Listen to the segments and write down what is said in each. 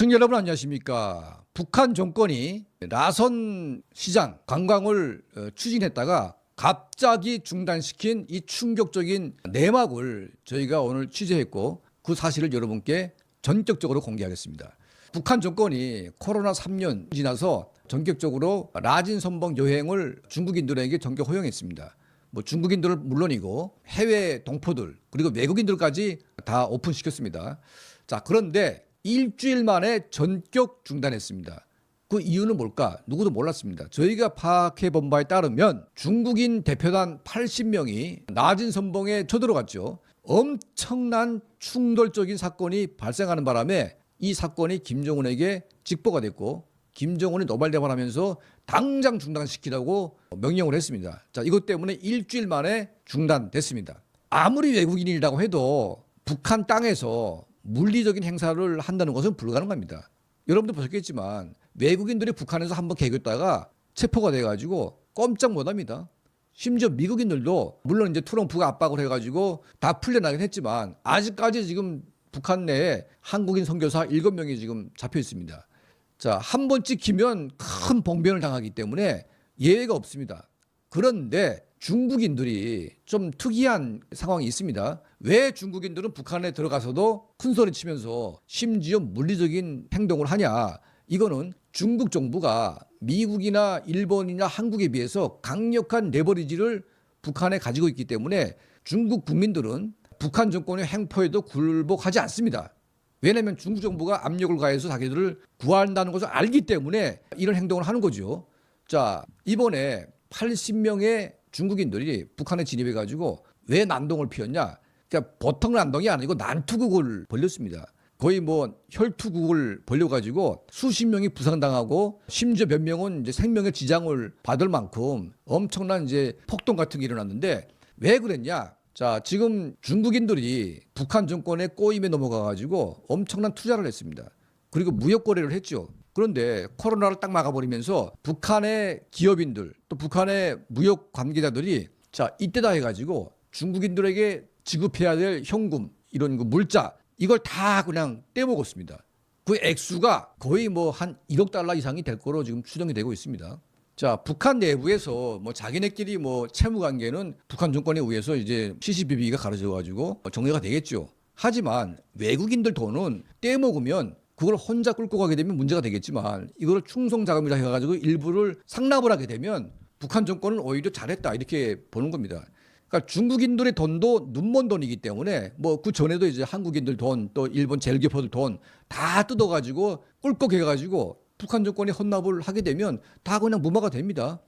시청자 여러분 안녕하십니까. 북한 정권이 라선 시장 관광을 추진했다가 갑자기 중단시킨 이 충격적인 내막을 저희가 오늘 취재했고 그 사실을 여러분께 전격적으로 공개하겠습니다. 북한 정권이 코로나 3년 지나서 전격적으로 라진 선봉 여행을 중국인들에게 전격 허용했습니다. 뭐 중국인들은 물론이고 해외 동포들 그리고 외국인들까지 다 오픈시켰습니다. 자, 그런데 일주일 만에 전격 중단했습니다. 그 이유는 뭘까? 누구도 몰랐습니다. 저희가 파악해 본 바에 따르면 중국인 대표단 80명이 라진 선봉에 쳐들어갔죠. 엄청난 충돌적인 사건이 발생하는 바람에 이 사건이 김정은에게 직보가 됐고 김정은이 노발대발하면서 당장 중단시키라고 명령을 했습니다. 자, 이것 때문에 일주일 만에 중단됐습니다. 아무리 외국인이라고 해도 북한 땅에서 물리적인 행사를 한다는 것은 불가능합니다. 여러분도 보셨겠지만 외국인들이 북한에서 한번 개겼다가 체포가 돼가지고 꼼짝 못합니다. 심지어 미국인들도 물론 이제 트럼프가 압박을 해가지고 다 풀려나긴 했지만 아직까지 지금 북한 내에 한국인 선교사 7명이 지금 잡혀 있습니다. 자, 한 번 찍히면 큰 봉변을 당하기 때문에 예외가 없습니다. 그런데 중국인들이 좀 특이한 상황이 있습니다. 왜 중국인들은 북한에 들어가서도 큰 소리 치면서 심지어 물리적인 행동을 하냐? 이거는 중국 정부가 미국이나 일본이나 한국에 비해서 강력한 레버리지를 북한에 가지고 있기 때문에 중국 국민들은 북한 정권의 행포에도 굴복하지 않습니다. 왜냐하면 중국 정부가 압력을 가해서 자기들을 구한다는 것을 알기 때문에 이런 행동을 하는 거죠. 자, 이번에 80명의 중국인들이 북한에 진입해가지고 왜 난동을 피웠냐? 그러니까 보통 난동이 아니고 난투극을 벌였습니다. 거의 뭐 혈투극을 벌려가지고 수십 명이 부상당하고 심지어 몇 명은 이제 생명의 지장을 받을 만큼 엄청난 이제 폭동 같은 게 일어났는데 왜 그랬냐? 자, 지금 중국인들이 북한 정권의 꼬임에 넘어가가지고 엄청난 투자를 했습니다. 그리고 무역 거래를 했죠. 그런데 코로나를 딱 막아버리면서 북한의 기업인들 또 북한의 무역 관계자들이 자, 이때다 해가지고 중국인들에게 지급해야 될 현금 이런 그 물자 이걸 다 그냥 떼먹었습니다. 그 액수가 거의 뭐 한 1억 달러 이상이 될 거로 지금 추정이 되고 있습니다. 자, 북한 내부에서 뭐 자기네끼리 뭐 채무 관계는 북한 정권에 의해서 이제 CCBB가 가려져 가지고 정리가 되겠죠. 하지만 외국인들 돈은 떼먹으면 그걸 혼자 끌고 가게 되면 문제가 되겠지만 이거를 충성 자금이라 해가지고 일부를 상납을 하게 되면 북한 정권은 오히려 잘했다 이렇게 보는 겁니다. 그러니까 중국인들의 돈도 눈먼 돈이기 때문에 뭐 그 전에도 이제 한국인들 돈 또 일본 제일교포들 돈 다 뜯어가지고 꿀꺽해가지고 북한 정권이 헌납을 하게 되면 다 그냥 무마가 됩니다.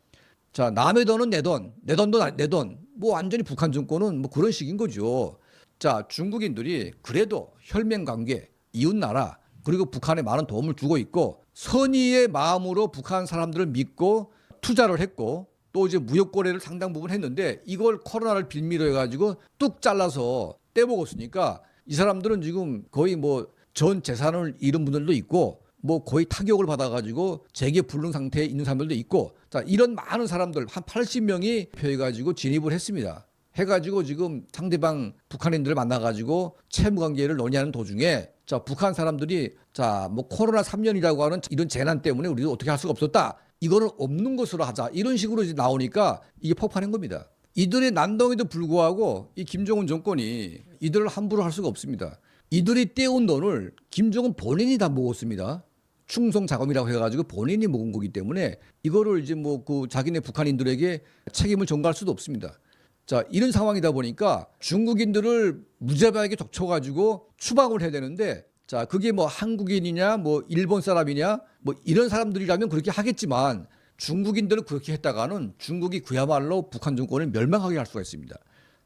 자, 남의 돈은 내 돈, 내 돈도 내 돈. 뭐 완전히 북한 정권은 뭐 그런 식인 거죠. 자, 중국인들이 그래도 혈맹 관계, 이웃 나라 그리고 북한에 많은 도움을 주고 있고 선의의 마음으로 북한 사람들을 믿고 투자를 했고 또 이제 무역 거래를 상당 부분 했는데 이걸 코로나를 빌미로 해가지고 뚝 잘라서 떼먹었으니까 이 사람들은 지금 거의 뭐 전 재산을 잃은 분들도 있고 뭐 거의 타격을 받아가지고 재계 불능 상태에 있는 사람들도 있고 자, 이런 많은 사람들 한 80명이 표해가지고 진입을 했습니다. 해가지고 지금 상대방 북한인들을 만나가지고 채무 관계를 논의하는 도중에 자, 북한 사람들이 자, 뭐 코로나 3년이라고 하는 이런 재난 때문에 우리도 어떻게 할 수가 없었다. 이거는 없는 것으로 하자. 이런 식으로 이제 나오니까 이게 폭발한 겁니다. 이들의 난동에도 불구하고 이 김정은 정권이 이들을 함부로 할 수가 없습니다. 이들이 떼온 돈을 김정은 본인이 다 먹었습니다. 충성 자금이라고 해가지고 본인이 먹은 거기 때문에 이거를 이제 뭐 그 자기네 북한인들에게 책임을 전가할 수도 없습니다. 자, 이런 상황이다 보니까 중국인들을 무자비하게 적쳐가지고 추방을 해야 되는데 자, 그게 뭐 한국인이냐 뭐 일본 사람이냐 뭐 이런 사람들이라면 그렇게 하겠지만 중국인들을 그렇게 했다가는 중국이 그야말로 북한 정권을 멸망하게 할 수가 있습니다.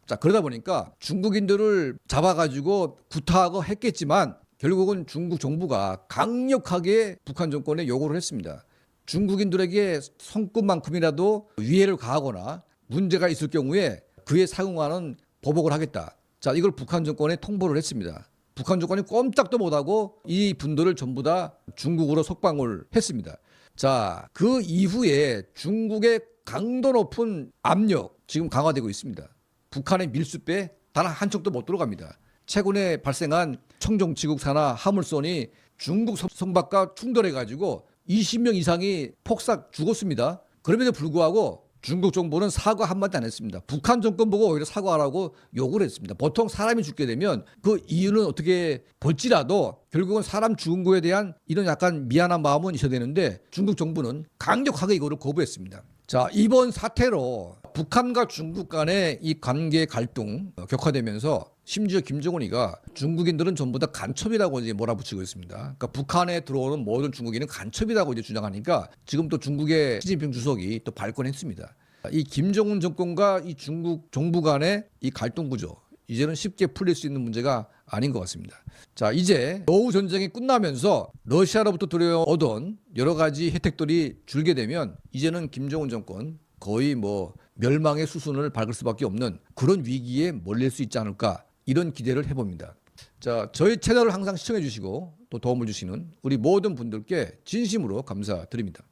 자, 그러다 보니까 중국인들을 잡아가지고 구타하고 했겠지만 결국은 중국 정부가 강력하게 북한 정권에 요구를 했습니다. 중국인들에게 성급만큼이라도 위해를 가하거나 문제가 있을 경우에 그에 상응하는 보복을 하겠다. 자, 이걸 북한 정권에 통보를 했습니다. 북한 정권이 꼼짝도 못하고 이 분들을 전부 다 중국으로 석방을 했습니다. 자, 그 이후에 중국의 강도 높은 압력 지금 강화되고 있습니다. 북한의 밀수배 단 한 척도 못 들어갑니다. 최근에 발생한 청정지국사나 화물선이 중국 선박과 충돌해가지고 20명 이상이 폭삭 죽었습니다. 그럼에도 불구하고 중국 정부는 사과 한마디 안 했습니다. 북한 정권 보고 오히려 사과하라고 요구를 했습니다. 보통 사람이 죽게 되면 그 이유는 어떻게 볼지라도 결국은 사람 죽은 거에 대한 이런 약간 미안한 마음은 있어야 되는데 중국 정부는 강력하게 이거를 거부했습니다. 자, 이번 사태로 북한과 중국 간의 이 관계 갈등 격화되면서 심지어 김정은이가 중국인들은 전부 다 간첩이라고 이제 몰아붙이고 있습니다. 그러니까 북한에 들어오는 모든 중국인은 간첩이라고 이제 주장하니까 지금 또 중국의 시진핑 주석이 또 발권했습니다. 이 김정은 정권과 이 중국 정부 간의 이 갈등 구조 이제는 쉽게 풀릴 수 있는 문제가 아닌 것 같습니다. 자, 이제 노후 전쟁이 끝나면서 러시아로부터 들여오던 여러 가지 혜택들이 줄게 되면 이제는 김정은 정권 거의 뭐 멸망의 수순을 밟을 수밖에 없는 그런 위기에 몰릴 수 있지 않을까 이런 기대를 해봅니다. 자, 저희 채널을 항상 시청해 주시고 또 도움을 주시는 우리 모든 분들께 진심으로 감사드립니다.